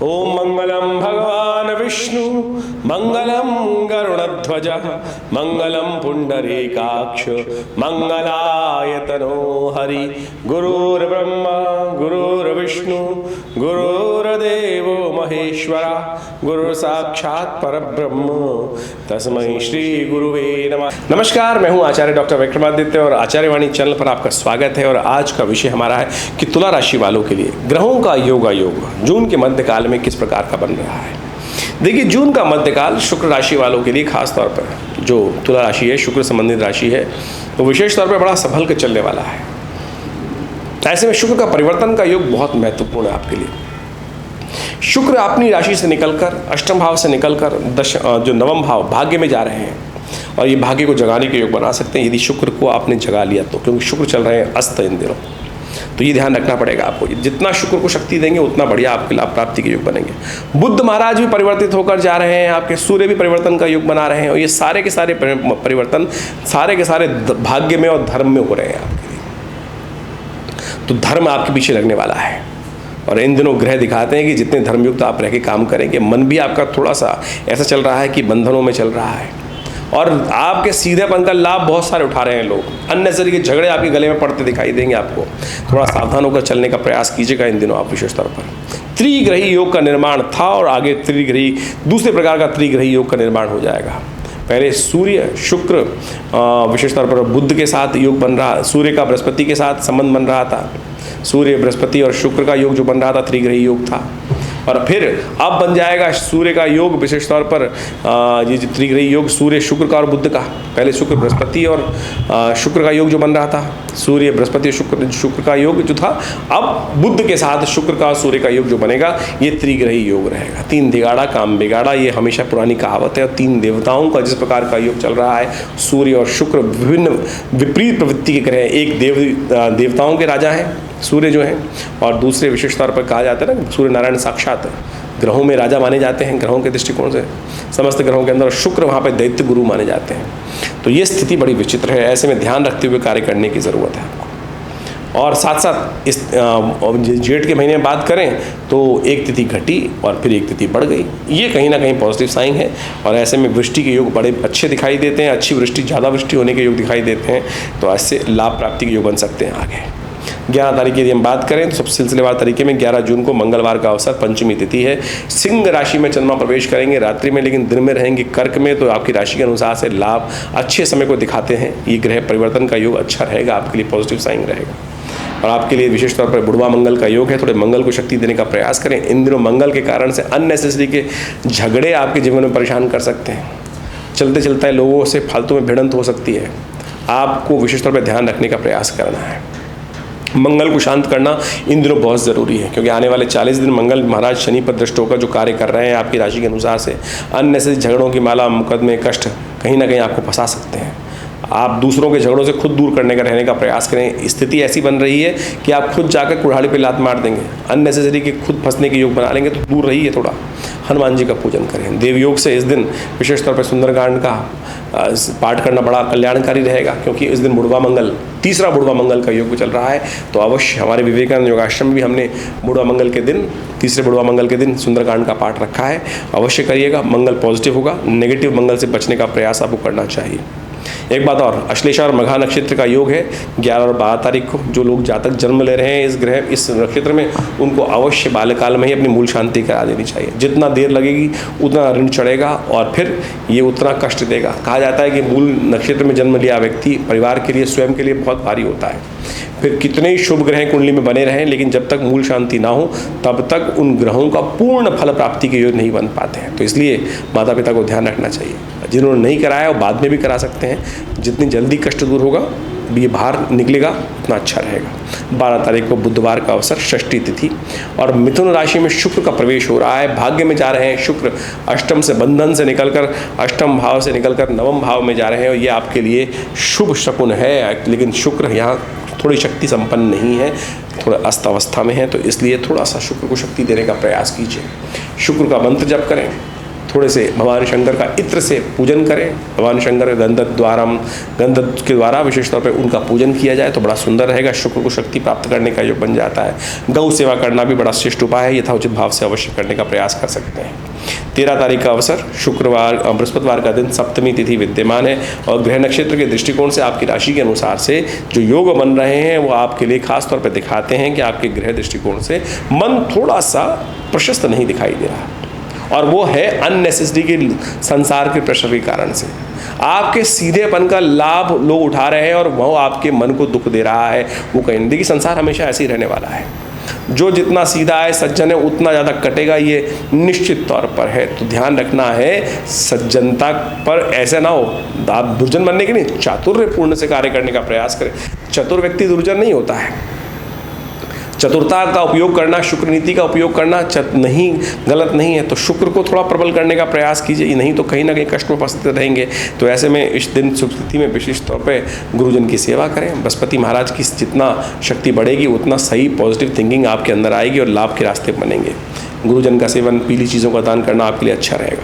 ओम मंगलम भगवान विष्णु मंगलम गरुड़ध्वज मंगलम पुंडरीकाक्ष मंगलायतनो हरि गुरुर्ब्रह्मा गुरुर्विष्णु गुरुर्देवो महेश्वरा गुरु साक्षात परब्रह्म तस्मै श्री गुरुवे नमः। नमस्कार, मैं हूं आचार्य डॉक्टर विक्रमादित्य और आचार्य वाणी चैनल पर आपका स्वागत है। और आज का विषय हमारा है कि तुला राशि वालों के लिए ग्रहों का योग जून के मध्यकाल में किस प्रकार का बन रहा है। देखिए, जून का मध्यकाल शुक्र राशि वालों के लिए खास तौर पर जो तुला राशि है, शुक्र संबंधित राशि है, तो विशेष तौर पर बड़ा संभल के चलने वाला है। ऐसे में शुक्र का परिवर्तन का योग बहुत महत्वपूर्ण है आपके लिए। शुक्र अपनी राशि से निकलकर अष्टम भाव से निकलकर जो नवम भाव भाग्य में जा रहे हैं और ये भाग्य को जगाने के योग बना सकते हैं यदि शुक्र को आपने जगा लिया तो, क्योंकि शुक्र चल रहे हैं अस्त इन दिनों। तो ये ध्यान रखना पड़ेगा आपको, जितना शुक्र को शक्ति देंगे उतना बढ़िया आपके लाभ प्राप्ति के योग बनेंगे। बुद्ध महाराज भी परिवर्तित होकर जा रहे हैं, आपके सूर्य भी परिवर्तन का योग बना रहे हैं और ये सारे के सारे परिवर्तन सारे के सारे भाग्य में और धर्म में हो रहे हैं आपके लिए। तो धर्म आपके पीछे लगने वाला है और इन दिनों ग्रह दिखाते हैं कि जितने धर्मयुक्त आप रह के काम करेंगे, मन भी आपका थोड़ा सा ऐसा चल रहा है कि बंधनों में चल रहा है और आपके सीधेपन का लाभ बहुत सारे उठा रहे हैं लोग। अननेसेसरी के झगड़े आपके गले में पड़ते दिखाई देंगे आपको। थोड़ा सावधान होकर चलने का प्रयास कीजिएगा इन दिनों आप विशेष तौर पर। त्रिग्रही योग का निर्माण था और आगे दूसरे प्रकार का त्रिग्रही योग का निर्माण हो जाएगा। पहले सूर्य शुक्र विशेष तौर पर बुध के साथ योग बन रहा, सूर्य का बृहस्पति के साथ संबंध बन रहा था। सूर्य बृहस्पति और शुक्र का योग जो बन रहा था त्रिग्रही योग था और फिर अब बन जाएगा सूर्य का योग, विशेष तौर पर ये त्रिग्रही योग सूर्य शुक्र का और बुध का। पहले शुक्र बृहस्पति और शुक्र का योग जो बन रहा था, सूर्य बृहस्पति शुक्र का योग जो था, अब बुध के साथ शुक्र का और सूर्य का योग जो बनेगा ये त्रिग्रही योग रहेगा। तीन दिगाड़ा काम बिगाड़ा, ये हमेशा पुरानी कहावत है। और तीन देवताओं का जिस प्रकार का योग चल रहा है, सूर्य और शुक्र विभिन्न विपरीत प्रवृत्ति के ग्रह, एक देवताओं के राजा हैं सूर्य जो हैं और दूसरे विशेष तौर पर कहा जाता है ना सूर्य नारायण साक्षात ग्रहों में राजा माने जाते हैं। ग्रहों के दृष्टिकोण से समस्त ग्रहों के अंदर शुक्र वहाँ पर दैत्य गुरु माने जाते हैं। तो ये स्थिति बड़ी विचित्र है, ऐसे में ध्यान रखते हुए कार्य करने की ज़रूरत है आपको। और साथ साथ इस जेठ के महीने में बात करें तो एक तिथि घटी और फिर एक तिथि बढ़ गई, ये कहीं ना कहीं पॉजिटिव साइन है। और ऐसे में वृष्टि के योग बड़े अच्छे दिखाई देते हैं, अच्छी वृष्टि ज़्यादा वृष्टि होने के योग दिखाई देते हैं। तो ऐसे लाभ प्राप्ति के योग बन सकते हैं आगे। 11 तारीख की यदि हम बात करें तो सब सिलसिलेवार तरीके में 11 जून को मंगलवार का अवसर, पंचमी तिथि है। सिंह राशि में चंद्रमा प्रवेश करेंगे रात्रि में, लेकिन दिन में रहेंगे कर्क में। तो आपकी राशि के अनुसार से लाभ अच्छे समय को दिखाते हैं। ये ग्रह परिवर्तन का योग अच्छा रहेगा, आपके लिए पॉजिटिव साइन रहेगा। और आपके लिए विशेष तौर पर बुढ़वा मंगल का योग है, थोड़े मंगल को शक्ति देने का प्रयास करें। इन दिनों मंगल के कारण से अननेसेसरी के झगड़े आपके जीवन में परेशान कर सकते हैं। चलते चलते लोगों से फालतू में भिड़ंत हो सकती है, आपको विशेष तौर पर ध्यान रखने का प्रयास करना है। मंगल को शांत करना इन दिनों बहुत ज़रूरी है, क्योंकि आने वाले 40 दिन मंगल महाराज शनि पर दृष्ट होकर जो कार्य कर रहे हैं आपकी राशि के अनुसार से अननेसेसरी झगड़ों की माला, मुकदमे, कष्ट कहीं ना कहीं आपको फंसा सकते हैं। आप दूसरों के झगड़ों से खुद दूर करने का रहने का प्रयास करें। स्थिति ऐसी बन रही है कि आप खुद जाकर कुल्हाड़ी पे लात मार देंगे, अननेसेसरी के खुद फंसने के योग बना लेंगे। तो दूर रहिए, थोड़ा हनुमान जी का पूजन करें। देव योग से इस दिन विशेष तौर पर सुंदरकांड का पाठ करना बड़ा कल्याणकारी रहेगा, क्योंकि इस दिन बुढ़वा मंगल, तीसरा बुढ़वा मंगल का योग चल रहा है। तो अवश्य हमारे विवेकानंद योगाश्रम में भी हमने बुढ़वा मंगल के दिन, तीसरे बुढ़वा मंगल के दिन सुंदरकांड का पाठ रखा है, अवश्य करिएगा। मंगल पॉजिटिव होगा, नेगेटिव मंगल से बचने का प्रयास आपको करना चाहिए। एक बात और, अश्लेषा और मघा नक्षत्र का योग है 11 और 12 तारीख को। जो लोग जातक जन्म ले रहे हैं इस नक्षत्र में, उनको अवश्य बाल्यकाल में ही अपनी मूल शांति करा देनी चाहिए। जितना देर लगेगी उतना ऋण चढ़ेगा और फिर ये उतना कष्ट देगा। कहा जाता है कि मूल नक्षत्र में जन्म लिया व्यक्ति परिवार के लिए, स्वयं के लिए बहुत भारी होता है। फिर कितने ही शुभ ग्रह कुंडली में बने रहें, लेकिन जब तक मूल शांति ना हो तब तक उन ग्रहों का पूर्ण फल प्राप्ति के योग नहीं बन पाते हैं। तो इसलिए माता पिता को ध्यान रखना चाहिए। जिन्होंने नहीं कराया वो बाद में भी करा सकते हैं। जितनी जल्दी कष्ट दूर होगा, ये बाहर निकलेगा, उतना अच्छा रहेगा। 12 तारीख को बुधवार का अवसर, षष्ठी तिथि, और मिथुन राशि में शुक्र का प्रवेश हो रहा है। भाग्य में जा रहे हैं शुक्र, अष्टम से बंधन से निकलकर अष्टम भाव से निकलकर नवम भाव में जा रहे हैं और ये आपके लिए शुभ शकुन है। लेकिन शुक्र यहाँ थोड़ी शक्ति संपन्न नहीं है, थोड़ा अस्त अवस्था में है। तो इसलिए थोड़ा सा शुक्र को शक्ति देने का प्रयास कीजिए। शुक्र का मंत्र जप करें, थोड़े से भगवान शंकर का इत्र से पूजन करें। भगवान शंकर के गंध के द्वारा विशेष तौर पे उनका पूजन किया जाए तो बड़ा सुंदर रहेगा। शुक्र को शक्ति प्राप्त करने का योग बन जाता है। गौ सेवा करना भी बड़ा श्रेष्ठ उपाय है, यथाउचित भाव से अवश्य करने का प्रयास कर सकते हैं। 13 तारीख का अवसर शुक्रवार बृहस्पतिवार का दिन, सप्तमी तिथि विद्यमान है और ग्रह नक्षत्र के दृष्टिकोण से आपकी राशि के अनुसार से जो योग बन रहे हैं वो आपके लिए खास तौर पर दिखाते हैं कि आपके ग्रह दृष्टिकोण से मन थोड़ा सा प्रशस्त नहीं दिखाई दे रहा, और वो है अननेसेसरी के संसार के प्रेशर के कारण से। आपके सीधेपन का लाभ लोग उठा रहे हैं और वो आपके मन को दुख दे रहा है। वो कहीं देखिए, संसार हमेशा ऐसे ही रहने वाला है। जो जितना सीधा है सज्जन है उतना ज़्यादा कटेगा, ये निश्चित तौर पर है। तो ध्यान रखना है सज्जनता पर ऐसे ना हो, आप दुर्जन बनने के नहीं, चातुर्यपूर्ण से कार्य करने का प्रयास करें। चतुर व्यक्ति दुर्जन नहीं होता है। चतुरता का उपयोग करना, शुक्र नीति का उपयोग करना नहीं गलत नहीं है। तो शुक्र को थोड़ा प्रबल करने का प्रयास कीजिए, नहीं तो कहीं ना कहीं कष्ट में फंसते रहेंगे। तो ऐसे में इस दिन शुभ तिथि में विशेष तौर पे गुरुजन की सेवा करें। बृहस्पति महाराज की जितना शक्ति बढ़ेगी उतना सही पॉजिटिव थिंकिंग आपके अंदर आएगी और लाभ के रास्ते बनेंगे। गुरुजन का सेवन, पीली चीज़ों का दान करना आपके लिए अच्छा रहेगा।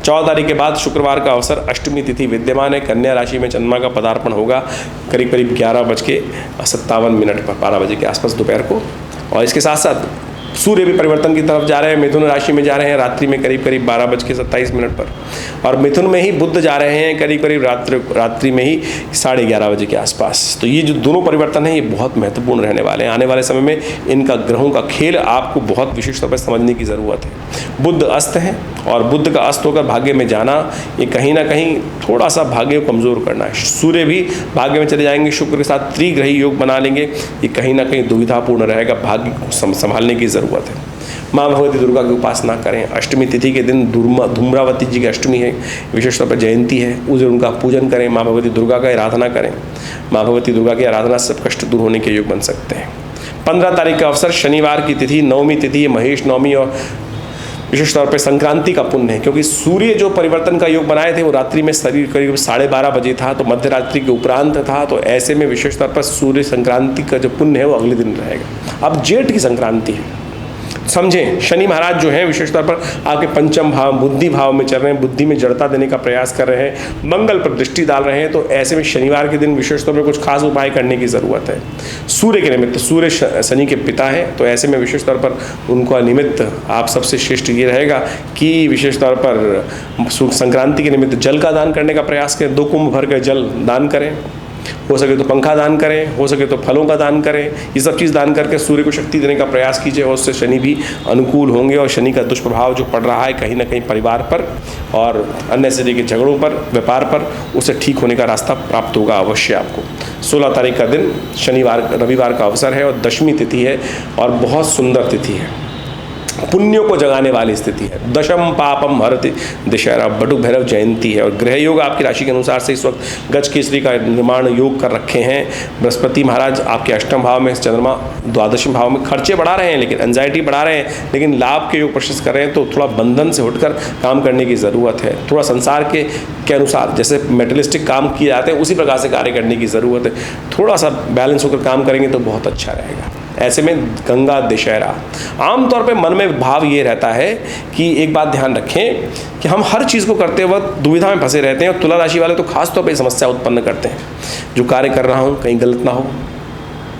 14 तारीख के बाद शुक्रवार का अवसर, अष्टमी तिथि विद्यमान है। कन्या राशि में चंद्रमा का पदार्पण होगा करीब 11:57 पर, 12 बजे के आसपास दोपहर को। और इसके साथ साथ सूर्य भी परिवर्तन की तरफ जा रहे हैं, मिथुन राशि में जा रहे हैं रात्रि में करीब 12:27 पर, और मिथुन में ही बुध जा रहे हैं करीब रात्रि में ही 11:30 बजे के आसपास। तो ये जो दोनों परिवर्तन हैं ये बहुत महत्वपूर्ण रहने वाले हैं। आने वाले समय में इनका ग्रहों का खेल आपको बहुत विशेष तौर पर समझने की ज़रूरत है। बुध अस्त है और बुध का अस्त होकर भाग्य में जाना ये कहीं ना कहीं थोड़ा सा भाग्य को कमज़ोर करना है। सूर्य भी भाग्य में चले जाएंगे, शुक्र के साथ त्रिग्रही योग बना लेंगे, ये कहीं ना कहीं दुविधापूर्ण रहेगा। भाग्य को संभालने की ज़रूरत है। माँ भगवती दुर्गा की उपासना करें। अष्टमी तिथि के दिन धूम्रावती जी की अष्टमी है, विशेष तौर पर जयंती है, उस दिन उनका पूजन करें। माँ भगवती दुर्गा का आराधना करें। माँ भगवती दुर्गा की आराधना से सब कष्ट दूर होने के योग बन सकते हैं। 15 तारीख का अवसर, शनिवार की तिथि, नवमी तिथि, महेश नवमी और विशेष तौर पे संक्रांति का पुण्य है, क्योंकि सूर्य जो परिवर्तन का योग बनाए थे वो रात्रि में करीब 12:30 बजे था, तो मध्य रात्रि के उपरांत था। तो ऐसे में विशेष तौर पर सूर्य संक्रांति का जो पुण्य है वो अगले दिन रहेगा। अब जेठ की संक्रांति है, समझें। शनि महाराज जो हैं विशेष तौर पर आपके पंचम भाव, बुद्धि भाव में चल रहे हैं, बुद्धि में जड़ता देने का प्रयास कर रहे हैं, मंगल पर दृष्टि डाल रहे हैं। तो ऐसे में शनिवार के दिन विशेष तौर पर कुछ खास उपाय करने की ज़रूरत है। सूर्य के निमित्त, सूर्य शनि के पिता हैं, तो ऐसे में विशेष तौर पर उनका निमित्त आप सबसे श्रेष्ठ ये रहेगा कि विशेष तौर पर संक्रांति के निमित्त जल का दान करने का प्रयास करें। 2 कुंभ भर के जल दान करें, हो सके तो पंखा दान करें, हो सके तो फलों का दान करें। ये सब चीज़ दान करके सूर्य को शक्ति देने का प्रयास कीजिए और उससे शनि भी अनुकूल होंगे। और शनि का दुष्प्रभाव जो पड़ रहा है कहीं ना कहीं परिवार पर और अन्य से के झगड़ों पर, व्यापार पर, उसे ठीक होने का रास्ता प्राप्त होगा अवश्य आपको। 16 तारीख का दिन रविवार का अवसर है और दशमी तिथि है और बहुत सुंदर तिथि है, पुण्यों को जगाने वाली स्थिति है। दशम पापम हरति दशहरा, बटुक भैरव जयंती है। और ग्रह योग आपकी राशि के अनुसार से इस वक्त गज केसरी का निर्माण योग कर रखे हैं। बृहस्पति महाराज आपके अष्टम भाव में, चंद्रमा द्वादशम भाव में। खर्चे बढ़ा रहे हैं लेकिन एंजाइटी बढ़ा रहे हैं, लेकिन लाभ के योग प्रशस्त कर रहे हैं। तो थोड़ा बंधन से उठकर काम करने की ज़रूरत है। थोड़ा संसार के अनुसार जैसे मेटलिस्टिक काम किए जाते हैं उसी प्रकार से कार्य करने की ज़रूरत है। थोड़ा सा बैलेंस होकर काम करेंगे तो बहुत अच्छा रहेगा। ऐसे में गंगा दशहरा, आमतौर पे मन में भाव ये रहता है कि एक बात ध्यान रखें कि हम हर चीज़ को करते वक्त दुविधा में फंसे रहते हैं। और तुला राशि वाले तो खास तौर पे समस्या उत्पन्न करते हैं। जो कार्य कर रहा हूँ कहीं गलत ना हो,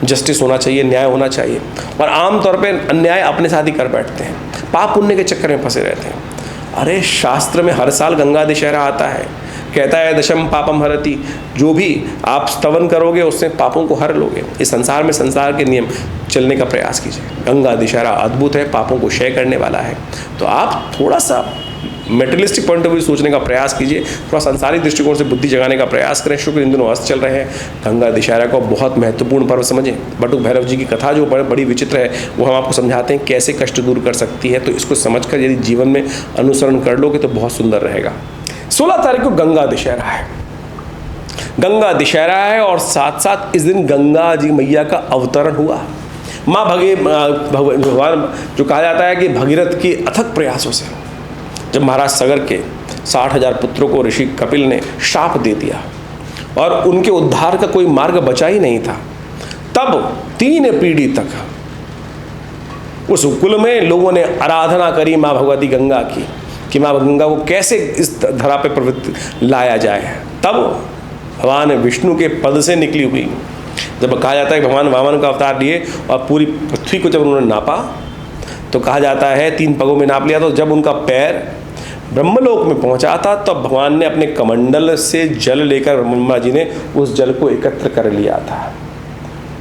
जस्टिस होना चाहिए, न्याय होना चाहिए, और आमतौर पे अन्याय अपने साथ ही कर बैठते हैं, पाप पुण्य के चक्कर में फंसे रहते हैं। अरे शास्त्र में हर साल गंगा दशहरा आता है, कहता है दशम पापम हरति, जो भी आप स्तवन करोगे उससे पापों को हर लोगे। इस संसार में संसार के नियम चलने का प्रयास कीजिए। गंगा दशहरा अद्भुत है, पापों को क्षय करने वाला है। तो आप थोड़ा सा मेटलिस्टिक पॉइंट ऑफ व्यू सोचने का प्रयास कीजिए, थोड़ा सांसारिक दृष्टिकोण से बुद्धि जगाने का प्रयास करें। शुक्र इन दिनों अस्त चल रहे हैं। गंगा दशहरा को बहुत महत्वपूर्ण पर्व समझें। बटुक भैरव जी की कथा जो बड़ी विचित्र है वो हम आपको समझाते हैं कैसे कष्ट दूर कर सकती है। तो इसको समझकर यदि जीवन में अनुसरण कर लोगे तो बहुत सुंदर रहेगा। 16 तारीख को गंगा दशहरा है। गंगा दशहरा है और साथ साथ इस दिन गंगा जी मैया का अवतरण हुआ। माँ भगवान जो कहा जाता है कि भगीरथ की अथक प्रयासों से जब महाराज सगर के 60,000 पुत्रों को ऋषि कपिल ने शाप दे दिया और उनके उद्धार का कोई मार्ग बचा ही नहीं था, तब 3 पीढ़ी तक उस कुल में लोगों ने आराधना करी माँ भगवती गंगा की। कि माँ गंगा को कैसे इस धरा पे प्रवृत्ति लाया जाए। तब भगवान विष्णु के पद से निकली हुई, जब कहा जाता है भगवान वामन का अवतार लिए और पूरी पृथ्वी को जब उन्होंने नापा तो कहा जाता है 3 पगों में नाप लिया। तो जब उनका पैर ब्रह्मलोक में पहुंचा था तब भगवान ने अपने कमंडल से जल लेकर ब्रह्मा जी ने उस जल को एकत्र कर लिया था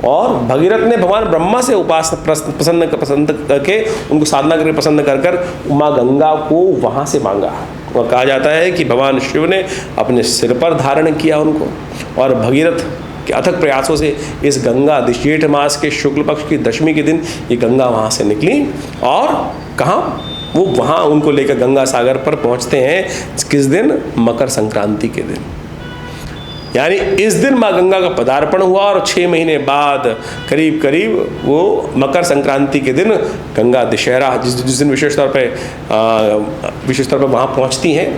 और भगीरथ ने भगवान ब्रह्मा से प्रसन्न करके उनको साधना करके प्रसन्न कर कर माँ गंगा को वहाँ से मांगा। और कहा जाता है कि भगवान शिव ने अपने सिर पर धारण किया उनको, और भगीरथ के अथक प्रयासों से इस गंगा जेठ मास के शुक्ल पक्ष की दशमी के दिन ये गंगा वहाँ से निकली और कहाँ वो वहाँ उनको लेकर गंगा सागर पर पहुँचते हैं। किस दिन? मकर संक्रांति के दिन। यानी इस दिन माँ गंगा का पदार्पण हुआ और 6 महीने बाद करीब करीब वो मकर संक्रांति के दिन गंगा दशहरा जिस दिन विशेष तौर पर वहाँ पहुँचती हैं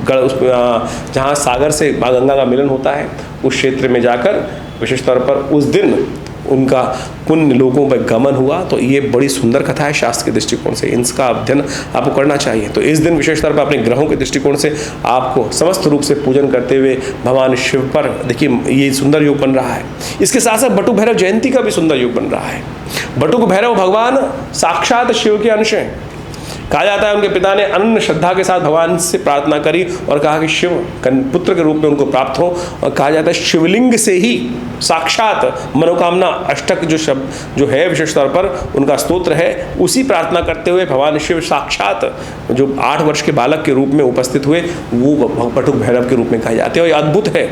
जहाँ सागर से माँ गंगा का मिलन होता है उस क्षेत्र में जाकर विशेष तौर पर उस दिन उनका पुण्य लोगों पर गमन हुआ। तो ये बड़ी सुंदर कथा है शास्त्र के दृष्टिकोण से, इसका अध्ययन आपको करना चाहिए। तो इस दिन विशेष तौर पर अपने ग्रहों के दृष्टिकोण से आपको समस्त रूप से पूजन करते हुए भगवान शिव पर देखिए ये सुंदर योग बन रहा है। इसके साथ साथ बटुक भैरव जयंती का भी सुंदर योग बन रहा है। बटुक भैरव भगवान साक्षात शिव के अंश हैं। कहा जाता है उनके पिता ने अनन्य श्रद्धा के साथ भगवान से प्रार्थना करी और कहा कि शिव पुत्र के रूप में उनको प्राप्त हो। और कहा जाता है शिवलिंग से ही साक्षात मनोकामना अष्टक जो शब्द जो है विशेष तौर पर उनका स्तोत्र है, उसी प्रार्थना करते हुए भगवान शिव साक्षात जो 8 वर्ष के बालक के रूप में उपस्थित हुए वो बटुक भैरव के रूप में कहे जाते हैं। और ये अद्भुत है,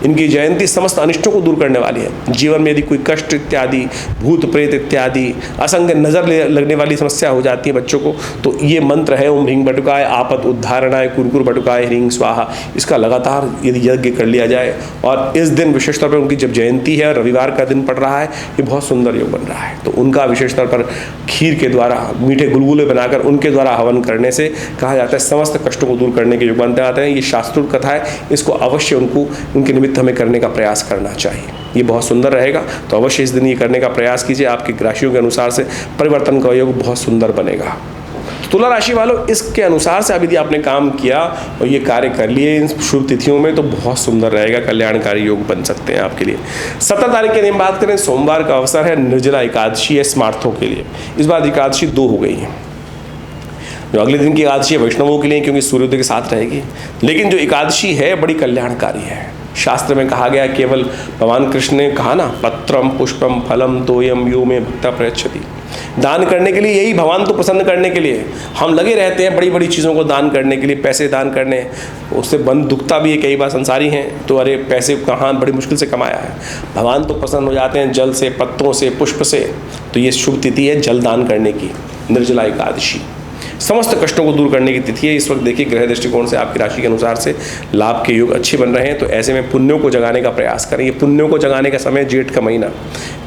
इनकी जयंती समस्त अनिष्टों को दूर करने वाली है। जीवन में यदि कोई कष्ट इत्यादि, भूत प्रेत इत्यादि, असंग नज़र लगने वाली समस्या हो जाती है बच्चों को, तो ये मंत्र है ओम ह्रीं बटुकाय आपद उद्धारणाय कुरकुर बटुकाय ह्रीं स्वाहा। इसका लगातार यदि यज्ञ कर लिया जाए और इस दिन विशेष तौर पर उनकी जब जयंती है और रविवार का दिन पड़ रहा है, ये बहुत सुंदर योग बन रहा है। तो उनका विशेष तौर पर खीर के द्वारा मीठे गुलगुले बनाकर उनके द्वारा हवन करने से कहा जाता है समस्त कष्टों को दूर करने के योग बनते आते हैं। ये शास्त्रोक्त कथा है, इसको अवश्य उनके निमित्त हमें करने का प्रयास करना चाहिए। ये बहुत सुंदर रहेगा। तो अवश्य इस दिन ये करने का प्रयास कीजिए, आपकी राशियों के अनुसार से परिवर्तन का योग बहुत सुंदर बनेगा। तुला राशि वालों, इसके अनुसार से अभी यदि आपने काम किया और ये कार्य कर लिए इन शुभ तिथियों में तो बहुत सुंदर रहेगा, कल्याणकारी योग बन सकते हैं आपके लिए। 17 तारीख के दिन बात करें, सोमवार का अवसर है, निर्जला एकादशी है स्मार्थों के लिए। इस बार एकादशी 2 हो गई है। जो अगले दिन की एकादशी है वैष्णवों के लिए क्योंकि सूर्योदय के साथ रहेगी, लेकिन जो एकादशी है बड़ी कल्याणकारी है। शास्त्र में कहा गया, केवल भगवान कृष्ण ने कहा ना, पत्रम पुष्पम फलम तोयम यो में भक्ता प्रयच्छति। दान करने के लिए, यही भगवान तो प्रसन्न करने के लिए हम लगे रहते हैं बड़ी बड़ी चीज़ों को दान करने के लिए, पैसे दान करने, उससे बंद दुखता भी है। कई बार संसारी हैं तो अरे पैसे कहाँ बड़ी मुश्किल से कमाया है, भगवान तो प्रसन्न हो जाते हैं जल से, पत्तों से, पुष्प से। तो ये शुभ तिथि है जल दान करने की, निर्जला एकादशी समस्त कष्टों को दूर करने की तिथि है। इस वक्त देखिए ग्रह दृष्टिकोण से आपकी राशि के अनुसार से लाभ के योग अच्छे बन रहे हैं। तो ऐसे में पुण्यों को जगाने का प्रयास करें। ये पुण्यों को जगाने का समय जेठ का महीना,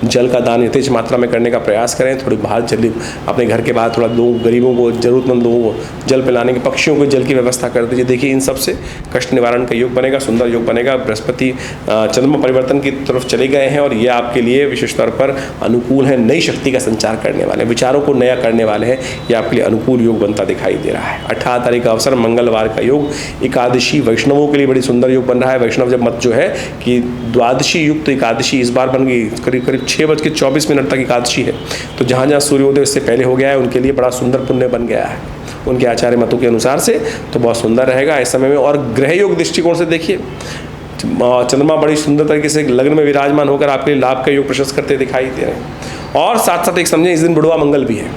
जल का दान यथेच मात्रा में करने का प्रयास करें। थोड़ी बाहर जल अपने घर के बाहर थोड़ा लोग गरीबों को, जरूरतमंद लोगों को जल पिलाने के, पक्षियों को जल की व्यवस्था कर दीजिए। देखिए इन सबसे कष्ट निवारण का योग बनेगा, सुंदर योग बनेगा। बृहस्पति चंद्रमा परिवर्तन की तरफ चले गए हैं और ये आपके लिए विशेष तौर पर अनुकूल है, नई शक्ति का संचार करने वाले, विचारों को नया करने वाले हैं। ये आपके लिए अनुकूल योग बनता दिखाई दे रहा है। 18 तारीख का अवसर मंगलवार का योग, एकादशी वैष्णवों के लिए बड़ी सुंदर योग बन रहा है। वैष्णव जब मत जो है कि द्वादशी युक्त एकादशी इस बार बन गई, करीब करीब 6:24 तक एकादशी है। तो जहाँ जहाँ सूर्योदय इससे पहले हो गया है उनके लिए बड़ा सुंदर पुण्य बन गया है उनके आचार्य मतों के अनुसार से। तो बहुत सुंदर रहेगा इस समय में। और ग्रह योग दृष्टिकोण से देखिए, चंद्रमा बड़ी सुंदर तरीके से लग्न में विराजमान होकर आपके लिए लाभ का योग प्रशस्त करते दिखाई दे रहे हैं। और साथ साथ एक समझें, इस दिन बुढ़वा मंगल भी है।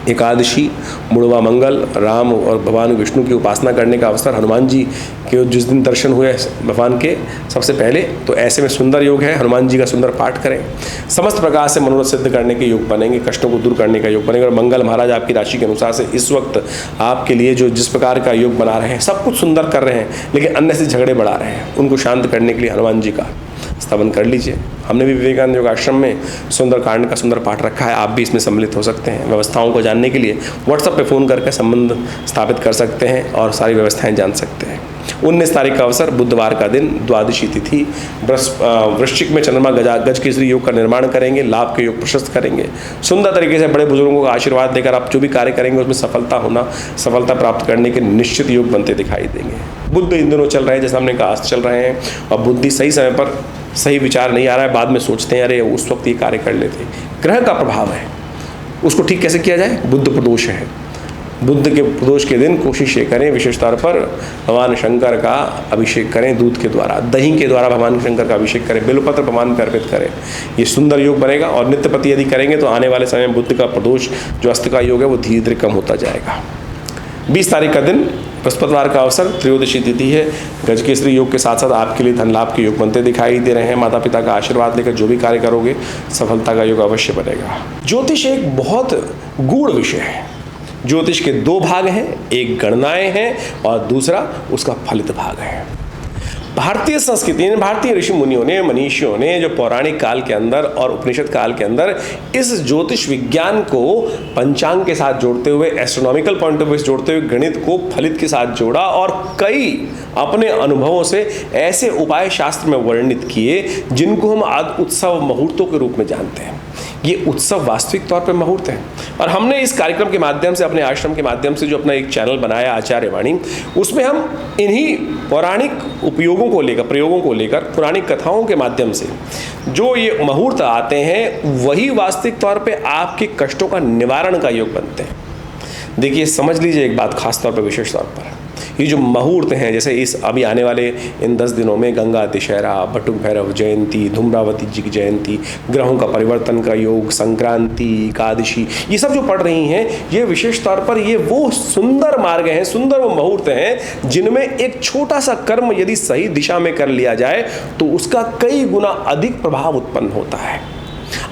एकादशी, बुढ़वा मंगल, राम और भगवान विष्णु की उपासना करने का अवसर, हनुमान जी के जिस दिन दर्शन हुए भगवान के सबसे पहले, तो ऐसे में सुंदर योग है। हनुमान जी का सुंदर पाठ करें, समस्त प्रकार से मनोरथ सिद्ध करने के योग बनेंगे, कष्टों को दूर करने का योग बनेगा। और मंगल महाराज आपकी राशि के अनुसार से इस वक्त आपके लिए जो जिस प्रकार का योग बना रहे हैं, सब कुछ सुंदर कर रहे हैं, लेकिन अन्य से झगड़े बढ़ा रहे हैं, उनको शांत करने के लिए हनुमान जी का स्तवन कर लीजिए। हमने भी विवेकानंद योग आश्रम में सुंदरकांड का सुंदर पाठ रखा है, आप भी इसमें सम्मिलित हो सकते हैं। व्यवस्थाओं को जानने के लिए व्हाट्सएप पे फ़ोन करके संबंध स्थापित कर सकते हैं और सारी व्यवस्थाएं जान सकते हैं। 19 तारीख का अवसर, बुधवार का दिन, द्वादशी तिथि, वृश्चिक में चंद्रमा गज केसरी योग का निर्माण करेंगे, लाभ के योग प्रशस्त करेंगे। सुंदर तरीके से बड़े बुजुर्गों का आशीर्वाद देकर आप जो भी कार्य करेंगे उसमें सफलता प्राप्त करने के निश्चित योग बनते दिखाई देंगे। बुध इन दिनों चल रहे हैं, जैसे हमने कहा अस्त चल रहे हैं, और बुद्धि सही समय पर सही विचार नहीं आ रहा है, बाद में सोचते हैं अरे उस वक्त ये कार्य कर लेते। ग्रह का प्रभाव है, उसको ठीक कैसे किया जाए? बुध प्रदोष है, बुध के प्रदोष के दिन कोशिश ये करें विशेष तौर पर भगवान शंकर का अभिषेक करें, दूध के द्वारा, दही के द्वारा भगवान शंकर का अभिषेक करें, बेलपत्र भगवान पर अर्पित करें। ये सुंदर योग बनेगा। और नित्य प्रति यदि करेंगे तो आने वाले समय में बुध का प्रदोष जो अस्त का योग है वो धीरे धीरे कम होता जाएगा। 20 तारीख का दिन, बृहस्पतिवार का अवसर, त्रयोदशी तिथि है। गजकेसरी योग के साथ साथ आपके लिए धन लाभ के योग बनते दिखाई दे रहे हैं। माता पिता का आशीर्वाद लेकर जो भी कार्य करोगे सफलता का योग अवश्य बनेगा। ज्योतिष एक बहुत गूढ़ विषय है। ज्योतिष के 2 भाग हैं, एक गणनाएं हैं और दूसरा उसका फलित भाग है। भारतीय संस्कृति ने, भारतीय ऋषि मुनियों ने, मनीषियों ने जो पौराणिक काल के अंदर और उपनिषद काल के अंदर इस ज्योतिष विज्ञान को पंचांग के साथ जोड़ते हुए, एस्ट्रोनॉमिकल पॉइंट ऑफ व्यू से जोड़ते हुए गणित को फलित के साथ जोड़ा और कई अपने अनुभवों से ऐसे उपाय शास्त्र में वर्णित किए जिनको हम आज उत्सव मुहूर्तों के रूप में जानते हैं। ये उत्सव वास्तविक तौर पर मुहूर्त है। और हमने इस कार्यक्रम के माध्यम से, अपने आश्रम के माध्यम से जो अपना एक चैनल बनाया आचार्य वाणी, उसमें हम इन्हीं पौराणिक उपयोगों को लेकर, प्रयोगों को लेकर, पुराणिक कथाओं के माध्यम से जो ये मुहूर्त आते हैं वही वास्तविक तौर पे आपके कष्टों का निवारण का योग बनते हैं। देखिए, समझ लीजिए एक बात खास तौर पर, विशेष तौर पर ये जो मुहूर्त हैं, जैसे इस अभी आने वाले इन 10 दिनों में गंगा दशहरा, बटुक भैरव जयंती, धूम्रावती जी की जयंती, ग्रहों का परिवर्तन का योग, संक्रांति, एकादशी, ये सब जो पड़ रही हैं, ये विशेष तौर पर ये वो सुंदर मार्ग हैं, सुंदर वो मुहूर्त हैं जिनमें एक छोटा सा कर्म यदि सही दिशा में कर लिया जाए तो उसका कई गुना अधिक प्रभाव उत्पन्न होता है।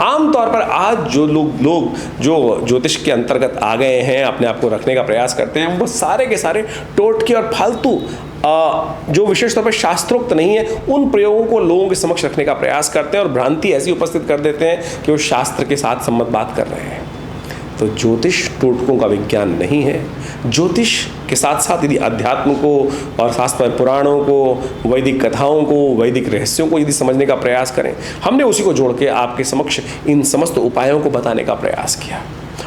आमतौर पर आज जो लोग जो ज्योतिष के अंतर्गत आ गए हैं, अपने आप को रखने का प्रयास करते हैं, वो सारे के सारे टोटके और फालतू जो विशेष तौर पर शास्त्रोक्त नहीं है उन प्रयोगों को लोगों के समक्ष रखने का प्रयास करते हैं और भ्रांति ऐसी उपस्थित कर देते हैं कि वो शास्त्र के साथ सम्मत बात कर रहे हैं। तो ज्योतिष टोटकों का विज्ञान नहीं है। ज्योतिष के साथ साथ यदि अध्यात्म को और शास्त्र पुराणों को, वैदिक कथाओं को, वैदिक रहस्यों को यदि समझने का प्रयास करें, हमने उसी को जोड़ के आपके समक्ष इन समस्त उपायों को बताने का प्रयास किया।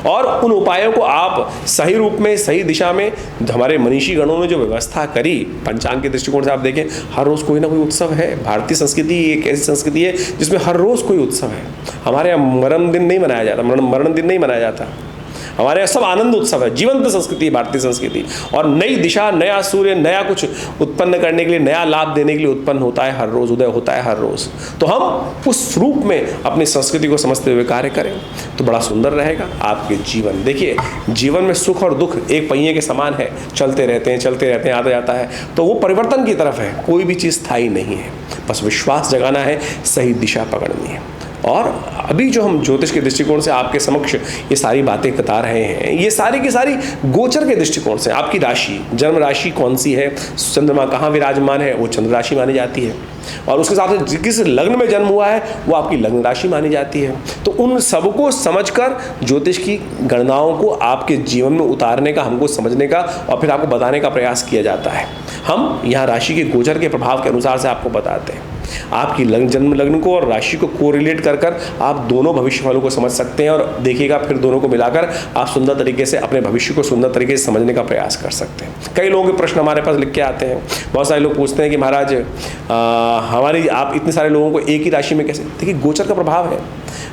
और उन उपायों को आप सही रूप में, सही दिशा में, हमारे मनीषी गणों ने जो व्यवस्था करी, पंचांग के दृष्टिकोण से आप देखें, हर रोज़ कोई ना कोई उत्सव है। भारतीय संस्कृति एक ऐसी संस्कृति है जिसमें हर रोज़ कोई उत्सव है। हमारे यहाँ मरण दिन नहीं मनाया जाता, मरण दिन नहीं मनाया जाता। हमारे यहाँ सब आनंद उत्सव है। जीवंत संस्कृति है भारतीय संस्कृति। और नई दिशा, नया सूर्य, नया कुछ उत्पन्न करने के लिए, नया लाभ देने के लिए उत्पन्न होता है हर रोज़, उदय होता है हर रोज़। तो हम उस रूप में अपनी संस्कृति को समझते हुए कार्य करें तो बड़ा सुंदर रहेगा आपके जीवन। देखिए, जीवन में सुख और दुख एक पहिए के समान है, चलते रहते हैं, आता जाता है। तो वो परिवर्तन की तरफ है, कोई भी चीज़ स्थायी नहीं है। बस विश्वास जगाना है, सही दिशा पकड़नी है। और अभी जो हम ज्योतिष के दृष्टिकोण से आपके समक्ष ये सारी बातें बता रहे हैं, ये सारी की सारी गोचर के दृष्टिकोण से, आपकी राशि, जन्म राशि कौन सी है, चंद्रमा कहाँ विराजमान है, वो चंद्र राशि मानी जाती है। और उसके साथ से किस लग्न में जन्म हुआ है वो आपकी लग्न राशि मानी जाती है। तो उन सबको समझकर ज्योतिष की गणनाओं को आपके जीवन में उतारने का, हमको समझने का और फिर आपको बताने का प्रयास किया जाता है। हम यहाँ राशि के गोचर के प्रभाव के अनुसार से आपको बताते हैं। आपकी जन्म लग्न को और राशि को कोरिलेट कर आप दोनों भविष्यवाणियों को समझ सकते हैं और देखिएगा, फिर दोनों को मिलाकर आप सुंदर तरीके से अपने भविष्य को सुंदर तरीके से समझने का प्रयास कर सकते हैं। कई लोगों के प्रश्न हमारे पास लिख के आते हैं। बहुत सारे लोग पूछते हैं कि महाराज हमारी, आप इतने सारे लोगों को एक ही राशि में कैसे? देखिए, गोचर का प्रभाव है।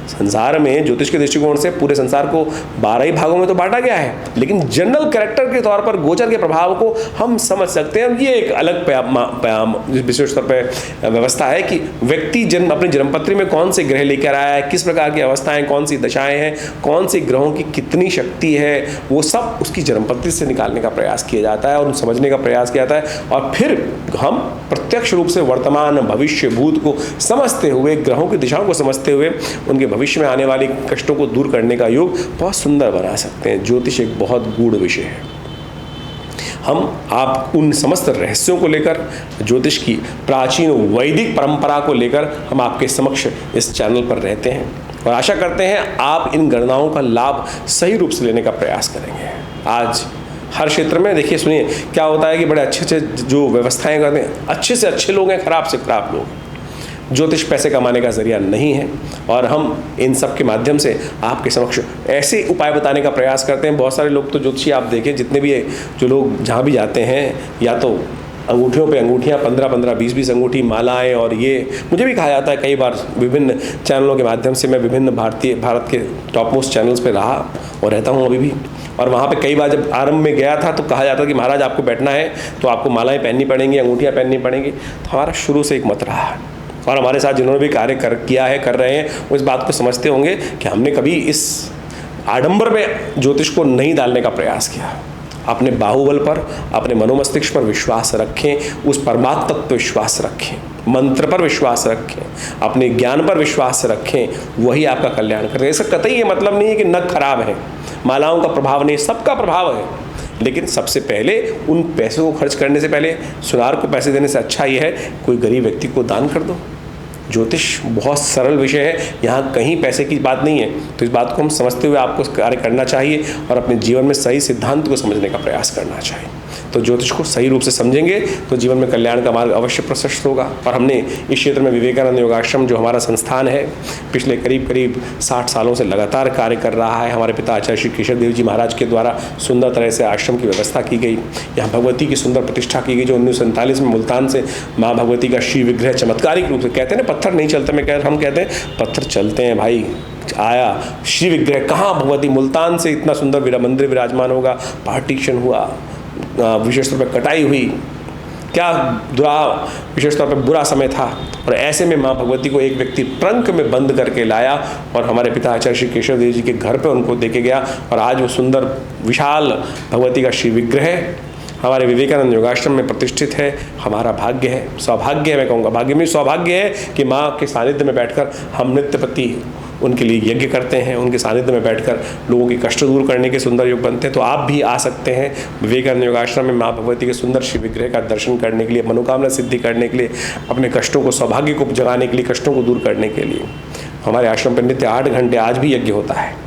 संसार में ज्योतिष के दृष्टिकोण से पूरे संसार को 12 ही भागों में तो बांटा गया है, लेकिन जनरल कैरेक्टर के तौर पर गोचर के प्रभाव को हम समझ सकते हैं। ये एक अलग विशेष तौर पर व्यवस्था है कि व्यक्ति अपनी जन्मपत्री में कौन से ग्रह लेकर आया है, किस प्रकार की अवस्थाएं, कौन सी दशाएं हैं, कौन से ग्रहों की कितनी शक्ति है, वो सब उसकी जन्मपत्री से निकालने का प्रयास किया जाता है और समझने का प्रयास किया जाता है। और फिर हम प्रत्यक्ष रूप से वर्तमान, भविष्य, भूत को समझते हुए, ग्रहों की दिशाओं को समझते हुए उनके भविष्य में आने वाले कष्टों को दूर करने का योग बहुत सुंदर बना सकते हैं। ज्योतिष एक बहुत गूढ़ विषय है। हम आप उन समस्त रहस्यों को लेकर, ज्योतिष की प्राचीन वैदिक परंपरा को लेकर हम आपके समक्ष इस चैनल पर रहते हैं और आशा करते हैं आप इन गणनाओं का लाभ सही रूप से लेने का प्रयास करेंगे। आज हर क्षेत्र में देखिए, सुनिए क्या होता है कि बड़े अच्छे अच्छे जो व्यवस्थाएं करते हैं, अच्छे से अच्छे लोग हैं, खराब से खराब लोग। ज्योतिष पैसे कमाने का जरिया नहीं है और हम इन सब के माध्यम से आपके समक्ष ऐसे उपाय बताने का प्रयास करते हैं। बहुत सारे लोग तो ज्योतिषी आप देखें, जितने भी जो लोग जहाँ भी जाते हैं, या तो अंगूठियों पे अंगूठियाँ 15-15, 20-20 अंगूठी मालाएं, और ये मुझे भी कहा जाता है कई बार विभिन्न चैनलों के माध्यम से। मैं विभिन्न भारत के टॉप मोस्ट चैनल्स पे रहा और रहता हूँ अभी भी, और वहाँ पे कई बार जब आरंभ में गया था तो कहा जाता कि महाराज आपको बैठना है तो आपको मालाएं पहननी पड़ेंगी, अंगूठियाँ पहननी पड़ेंगी। तो हमारा शुरू से एक मत रहा है और हमारे साथ जिन्होंने भी कार्य किया है, कर रहे हैं, वो इस बात को समझते होंगे कि हमने कभी इस आडंबर में ज्योतिष को नहीं डालने का प्रयास किया। अपने बाहुबल पर, अपने मनोमस्तिष्क पर विश्वास रखें, उस परमात्म तत्व पर विश्वास रखें, मंत्र पर विश्वास रखें, अपने ज्ञान पर विश्वास रखें, वही आपका कल्याण करेगा। इसका कतई ये मतलब नहीं है कि नख खराब है, मालाओं का प्रभाव नहीं, सबका प्रभाव है, लेकिन सबसे पहले उन पैसों को खर्च करने से पहले सुनार को पैसे देने से अच्छा ये है कोई गरीब व्यक्ति को दान कर दो। ज्योतिष बहुत सरल विषय है, यहाँ कहीं पैसे की बात नहीं है। तो इस बात को हम समझते हुए आपको कार्य करना चाहिए और अपने जीवन में सही सिद्धांत को समझने का प्रयास करना चाहिए। तो ज्योतिष को सही रूप से समझेंगे तो जीवन में कल्याण का मार्ग अवश्य प्रशस्त होगा। और हमने इस क्षेत्र में विवेकानंद योगाश्रम, जो हमारा संस्थान है, पिछले करीब 60 सालों से लगातार कार्य कर रहा है। हमारे पिता आचार्य श्री केशव देव जी महाराज के द्वारा सुंदर तरह से आश्रम की व्यवस्था की गई। यहाँ भगवती की सुंदर प्रतिष्ठा की गई, जो 1947 में मुल्तान से माँ भगवती का श्री विग्रह चमत्कारिक रूप से, कहते हैं ना पत्थर नहीं चलते, हम कहते हैं पत्थर चलते हैं भाई, आया श्री विग्रह। कहाँ भगवती मुल्तान से इतना सुंदर मंदिर विराजमान होगा, पार्टीशन हुआ, विशेष तौर पर कटाई हुई, क्या विशेष तौर पर बुरा समय था, और ऐसे में माँ भगवती को एक व्यक्ति ट्रंक में बंद करके लाया और हमारे पिता आचार्य श्री केशव देव जी के घर पे उनको देके गया। और आज वो सुंदर विशाल भगवती का श्री विग्रह हमारे विवेकानंद योगाश्रम में प्रतिष्ठित है। हमारा भाग्य है, सौभाग्य है, मैं कहूँगा भाग्य में सौभाग्य है कि माँ के सानिध्य में बैठकर हम नित्य प्रति उनके लिए यज्ञ करते हैं, उनके सानिध्य में बैठकर लोगों के कष्ट दूर करने के सुंदर योग बनते हैं। तो आप भी आ सकते हैं विवेकानंद योगाश्रम में माँ भगवती के सुंदर श्री विग्रह का दर्शन करने के लिए, मनोकामना सिद्धि करने के लिए, अपने कष्टों को, सौभाग्य को जगाने के लिए, कष्टों को दूर करने के लिए। हमारे आश्रम पर नित्य 8 घंटे आज भी यज्ञ होता है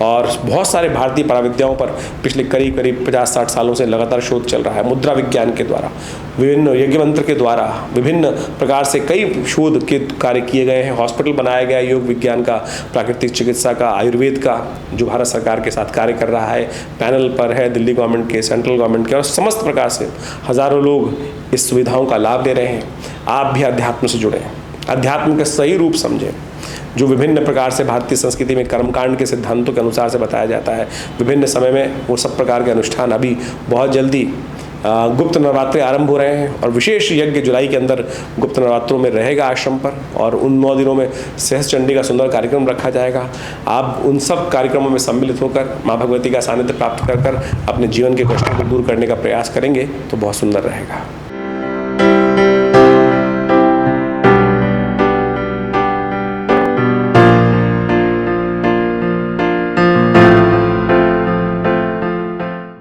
और बहुत सारे भारतीय पराविद्याओं पर पिछले करीब 50-60 सालों से लगातार शोध चल रहा है। मुद्रा विज्ञान के द्वारा, विभिन्न यज्ञ मंत्र के द्वारा, विभिन्न प्रकार से कई शोध के कार्य किए गए हैं। हॉस्पिटल बनाया गया योग विज्ञान का, प्राकृतिक चिकित्सा का, आयुर्वेद का, जो भारत सरकार के साथ कार्य कर रहा है, पैनल पर है दिल्ली गवर्नमेंट के, सेंट्रल गवर्नमेंट के, और समस्त प्रकार से हज़ारों लोग इस सुविधाओं का लाभ ले रहे हैं। आप भी अध्यात्म से जुड़ें, अध्यात्म का सही रूप समझें, जो विभिन्न प्रकार से भारतीय संस्कृति में कर्मकांड के सिद्धांतों के अनुसार से बताया जाता है। विभिन्न समय में वो सब प्रकार के अनुष्ठान अभी बहुत जल्दी गुप्त नवरात्रि आरंभ हो रहे हैं और विशेष यज्ञ जुलाई के अंदर गुप्त नवरात्रों में रहेगा आश्रम पर, और उन 9 दिनों में सहस्त्र चंडी का सुंदर कार्यक्रम रखा जाएगा। आप उन सब कार्यक्रमों में सम्मिलित होकर माँ भगवती का सानिध्य प्राप्त कर अपने जीवन के कष्टों को दूर करने का प्रयास करेंगे तो बहुत सुंदर रहेगा।